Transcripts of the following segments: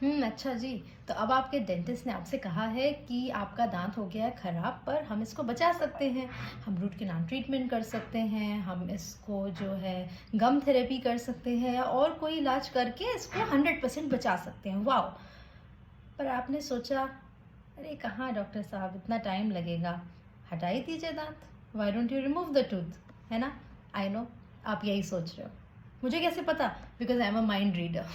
अच्छा जी। तो अब आपके डेंटिस्ट ने आपसे कहा है कि आपका दाँत हो गया है खराब, पर हम इसको बचा सकते हैं। हम रूट कैनाल ट्रीटमेंट कर सकते हैं, हम इसको जो है गम थेरेपी कर सकते हैं और कोई इलाज करके इसको 100% बचा सकते हैं। वॉव! पर आपने सोचा, अरे कहाँ डॉक्टर साहब, इतना टाइम लगेगा, हटा ही दीजिए दाँत। Why don't you remove the tooth, है ना? आई नो आप यही सोच रहे हो। मुझे कैसे पता? Because I am a mind reader.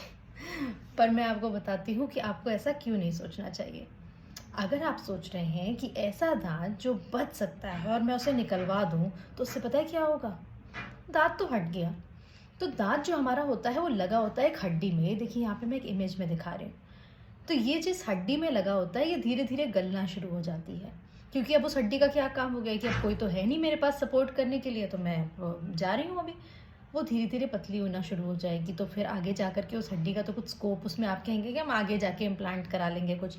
पर मैं आपको बताती हूँ कि आपको ऐसा क्यों नहीं सोचना चाहिए। अगर आप सोच रहे हैं कि ऐसा दाँत जो बच सकता है और मैं उसे निकलवा दूँ, तो उससे पता है क्या होगा? दाँत तो हट गया। तो दाँत जो हमारा होता है वो लगा होता है एक हड्डी में। ये देखिए यहाँ पे मैं एक इमेज में दिखा रही हूँ। तो ये जिस हड्डी में लगा होता है ये धीरे-धीरे गलना शुरू हो जाती है। क्योंकि अब उस हड्डी का क्या काम हो गया कि अब कोई तो है नहीं मेरे पास सपोर्ट करने के लिए, तो मैं जा रही हूँ अभी। वो धीरे-धीरे पतली होना शुरू हो जाएगी, तो फिर आगे जाकर के उस हड्डी का तो कुछ स्कोप, उसमें आप कहेंगे कि हम आगे जाके इम्प्लांट करा लेंगे कुछ।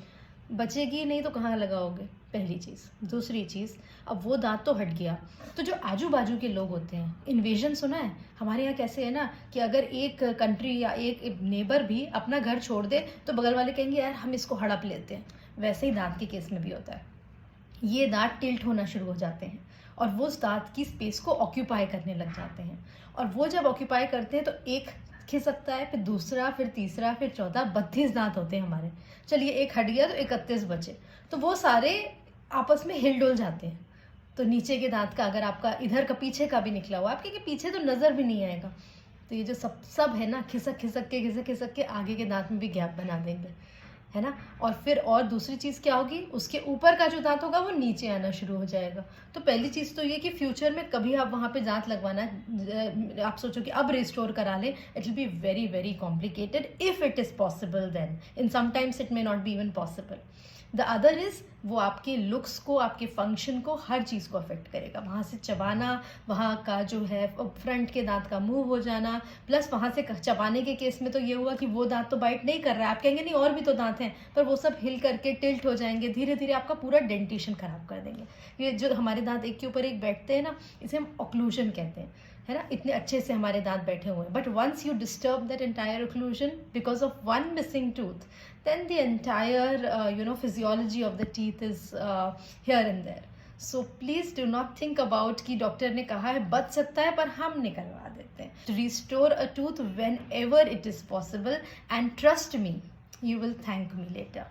बचेगी नहीं तो कहाँ लगाओगे? पहली चीज़। दूसरी चीज़, अब वो दाँत तो हट गया, तो जो आजू-बाजू के लोग होते हैं, इन्वेजन सुना है? हमारे यहाँ कैसे है ना कि अगर एक कंट्री या एक नेबर भी अपना घर छोड़ दे, तो बगल वाले कहेंगे यार हम इसको हड़प लेते हैं। वैसे ही दाँत के केस में भी होता है। ये दाँत टिल्ट होना शुरू हो जाते हैं और वो उस दाँत की स्पेस को ऑक्यूपाई करने लग जाते हैं। और वो जब ऑक्यूपाई करते हैं तो एक खिसकता है, फिर दूसरा, फिर तीसरा, फिर चौथा, 32 दाँत होते हैं हमारे। चलिए एक हट गया तो 31 बचे। तो वो सारे आपस में हिल-डुल जाते हैं। तो नीचे के दाँत का अगर आपका इधर का पीछे का भी निकला हुआ है, आपके पीछे तो नज़र भी नहीं आएगा। तो ये जो सब सब है ना, खिसक-खिसक के आगे के दाँत में भी गैप बना देंगे। है ना? और फिर और दूसरी चीज़ क्या होगी, उसके ऊपर का जो दाँत होगा वो नीचे आना शुरू हो जाएगा। तो पहली चीज़ तो ये कि फ्यूचर में कभी आप वहाँ पे दाँत लगवाना आप सोचो कि अब रिस्टोर करा लें, it will be very, very complicated if it is possible then. In sometimes it may not be even possible. The other is वो आपके लुक्स को, आपके फंक्शन को, हर चीज़ को अफ़ेक्ट करेगा। वहाँ से चबाना, वहाँ का जो है फ्रंट के दाँत का मूव हो जाना, प्लस वहाँ से चबाने के केस में तो ये हुआ कि वो दाँत तो बाइट नहीं कर रहा है। आप कहेंगे नहीं और भी तो दाँत हैं, पर वो सब हिल करके टिल्ट हो जाएँगे, धीरे-धीरे आपका पूरा डेंटिशन ख़राब कर देंगे। ये जो हमारे दाँत एक के ऊपर एक बैठते हैं ना, इसे हम ऑक्लूज़न कहते हैं। है ना? इतने अच्छे से हमारे दाँत बैठे हुए हैं। But once you disturb that entire occlusion because of one missing tooth, then the entire physiology of the teeth is here and there. So please do not think about कि डॉक्टर ने कहा है बच सकता है पर हम निकलवा देते हैं. To restore a tooth whenever it is possible, and trust me, you will thank me later.